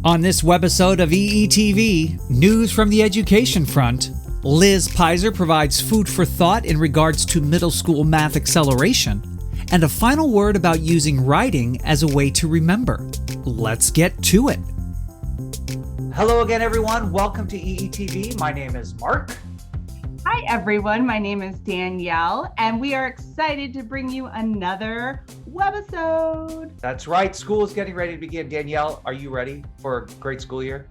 On this webisode of EETV, news from the education front, Liz Peyser provides food for thought in regards to middle school math acceleration, and a final word about using writing as a way to remember. Let's get to it. Hello again, everyone. Welcome to EETV. My name is Mark. Hi, everyone. My name is Danielle, and we are excited to bring you another webisode. That's right. School is getting ready to begin. Danielle, are you ready for a great school year?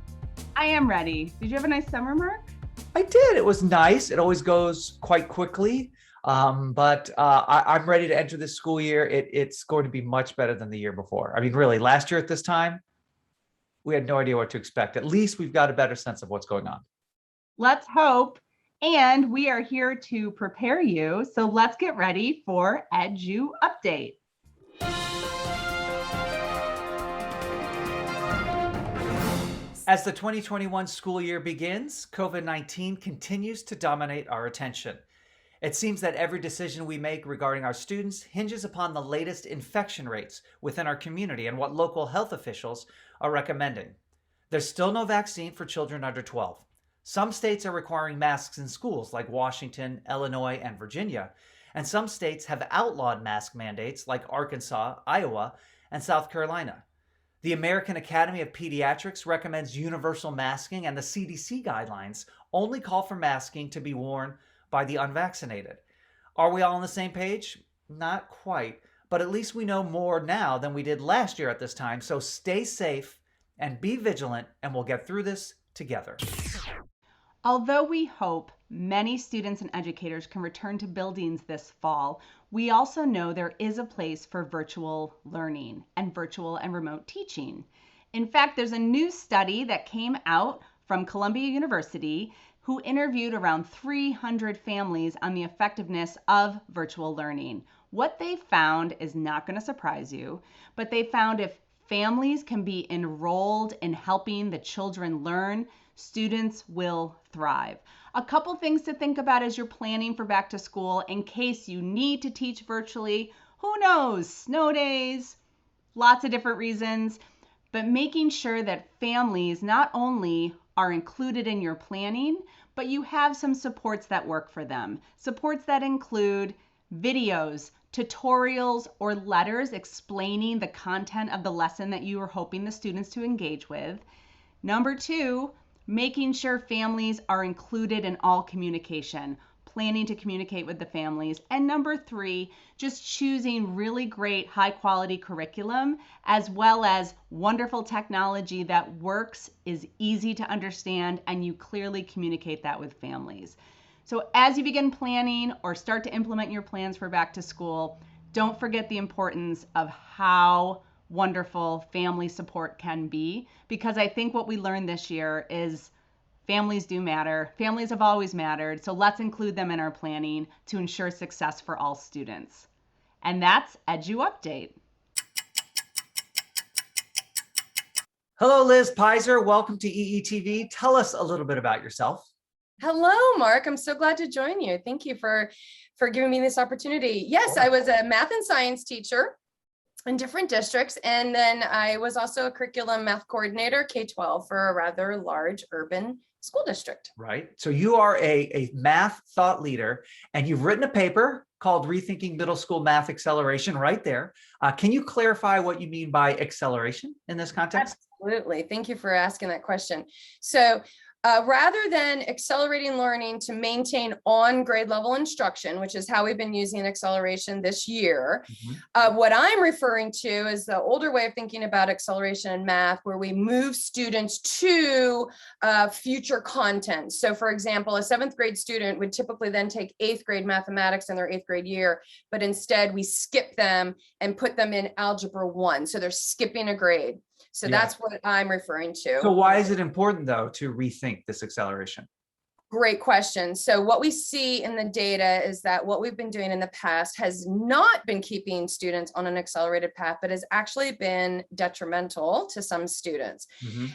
I am ready. Did you have a nice summer, Mark? I did. It was nice. It always goes quite quickly, but I'm ready to enter this school year. It's going to be much better than the year before. I mean, really, last year at this time, we had no idea what to expect. At least we've got a better sense of what's going on. Let's hope. And we are here to prepare you. So let's get ready for Edu Update. As the 2021 school year begins, COVID-19 continues to dominate our attention. It seems that every decision we make regarding our students hinges upon the latest infection rates within our community and what local health officials are recommending. There's still no vaccine for children under 12. Some states are requiring masks in schools like Washington, Illinois, and Virginia, and some states have outlawed mask mandates like Arkansas, Iowa, and South Carolina. The American Academy of Pediatrics recommends universal masking, and the CDC guidelines only call for masking to be worn by the unvaccinated. Are we all on the same page? Not quite, but at least we know more now than we did last year at this time, so stay safe and be vigilant, and we'll get through this together. Although we hope many students and educators can return to buildings this fall, we also know there is a place for virtual learning and virtual and remote teaching. In fact, there's a new study that came out from Columbia University who interviewed around 300 families on the effectiveness of virtual learning. What they found is not going to surprise you, but they found if families can be enrolled in helping the children learn, students will thrive. A couple things to think about as you're planning for back to school in case you need to teach virtually. Who knows? Snow days, lots of different reasons, but making sure that families not only are included in your planning, but you have some supports that work for them. Supports that include videos, tutorials, or letters explaining the content of the lesson that you are hoping the students to engage with. Number two, making sure families are included in all communication, planning to communicate with the families. And number three, just choosing really great high quality curriculum, as well as wonderful technology that works, is easy to understand, and you clearly communicate that with families. So as you begin planning or start to implement your plans for back to school, don't forget the importance of how wonderful family support can be, because I think what we learned this year is families do matter. Families have always mattered, so let's include them in our planning to ensure success for all students. And that's Edu Update. Hello, Liz Peyser. Welcome to EETV. Tell us a little bit about yourself. Hello, Mark. I'm so glad to join you. Thank you for giving me this opportunity. Yes, I was a math and science teacher in different districts. And then I was also a curriculum math coordinator, K-12, for a rather large urban school district. Right. So you are a math thought leader, and you've written a paper called Rethinking Middle School Math Acceleration right there. Can you clarify what you mean by acceleration in this context? Absolutely. Thank you for asking that question. So rather than accelerating learning to maintain on grade level instruction, which is how we've been using acceleration this year, what I'm referring to is the older way of thinking about acceleration in math, where we move students to future content. So for example, a 7th grade student would typically then take 8th grade mathematics in their 8th grade year, but instead we skip them and put them in Algebra 1. So they're skipping a grade. So that's what I'm referring to. So why is it important, though, to rethink this acceleration? Great question. So what we see in the data is that what we've been doing in the past has not been keeping students on an accelerated path, but has actually been detrimental to some students.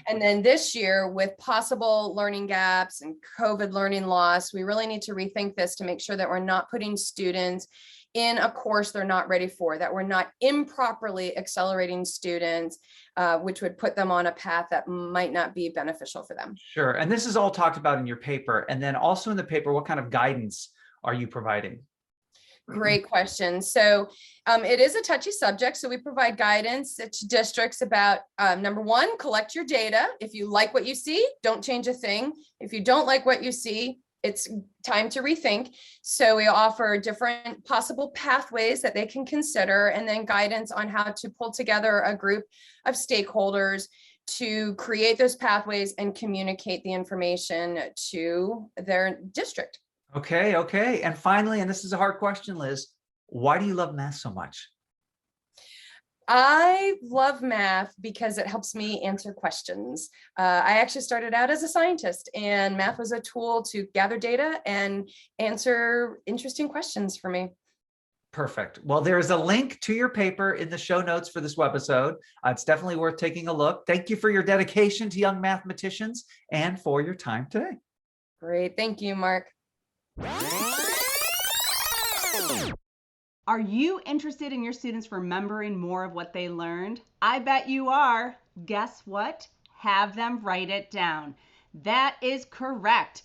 And then this year, with possible learning gaps and COVID learning loss, we really need to rethink this to make sure that we're not putting students in a course they're not ready for, that we're not improperly accelerating students, which would put them on a path that might not be beneficial for them. Sure. And this is all talked about in your paper. And then also in the paper, what kind of guidance are you providing? Great question. So it is a touchy subject. So we provide guidance to districts about, number one, collect your data. If you like what you see, don't change a thing. If you don't like what you see, it's time to rethink. So we offer different possible pathways that they can consider, and then guidance on how to pull together a group of stakeholders to create those pathways and communicate the information to their district. Okay. Okay. And finally, and this is a hard question, Liz, why do you love math so much? I love math because it helps me answer questions. I actually started out as a scientist, and math was a tool to gather data and answer interesting questions for me. Perfect. Well, there is a link to your paper in the show notes for this webisode. It's definitely worth taking a look. Thank you for your dedication to young mathematicians and for your time today. Great. Thank you, Mark. Are you interested in your students remembering more of what they learned? I bet you are. Guess what? Have them write it down. That is correct.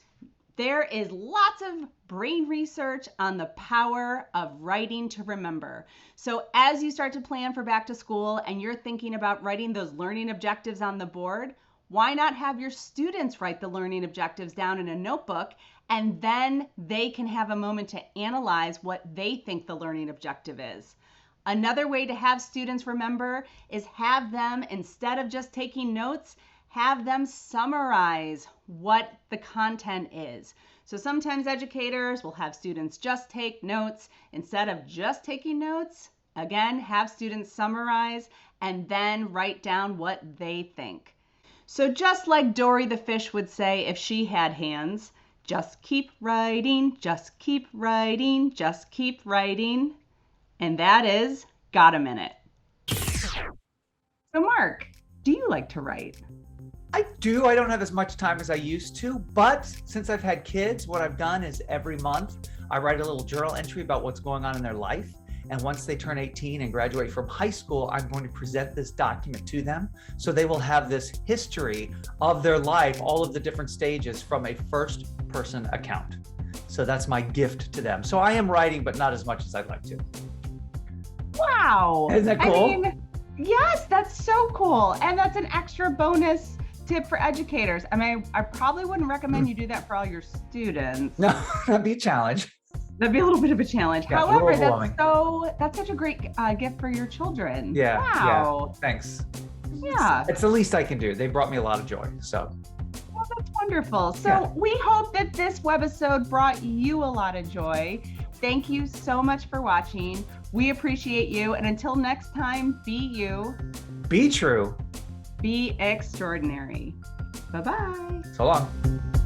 There is lots of brain research on the power of writing to remember. So as you start to plan for back to school and you're thinking about writing those learning objectives on the board, why not have your students write the learning objectives down in a notebook, and then they can have a moment to analyze what they think the learning objective is. Another way to have students remember is have them, instead of just taking notes, have them summarize what the content is. So sometimes educators will have students just take notes. Instead of just taking notes, again, have students summarize and then write down what they think. So just like Dory the fish would say if she had hands, just keep writing, just keep writing, just keep writing. And that is, got a minute. So Mark, do you like to write? I do. I don't have as much time as I used to, but since I've had kids, what I've done is every month I write a little journal entry about what's going on in their life. And once they turn 18 and graduate from high school, I'm going to present this document to them. So they will have this history of their life, all of the different stages from a first person account. So that's my gift to them. So I am writing, but not as much as I'd like to. Wow. Isn't that cool? I mean, yes, that's so cool. And that's an extra bonus tip for educators. I mean, I probably wouldn't recommend you do that for all your students. No, that'd be a challenge. That'd be a little bit of a challenge. Yeah, however, that's such a great gift for your children. Yeah. Wow. Yeah. Thanks. Yeah. It's the least I can do. They brought me a lot of joy. So. Well, that's wonderful. So Yeah. we hope that this webisode brought you a lot of joy. Thank you so much for watching. We appreciate you. And until next time, be you. Be true. Be extraordinary. Bye-bye. So long.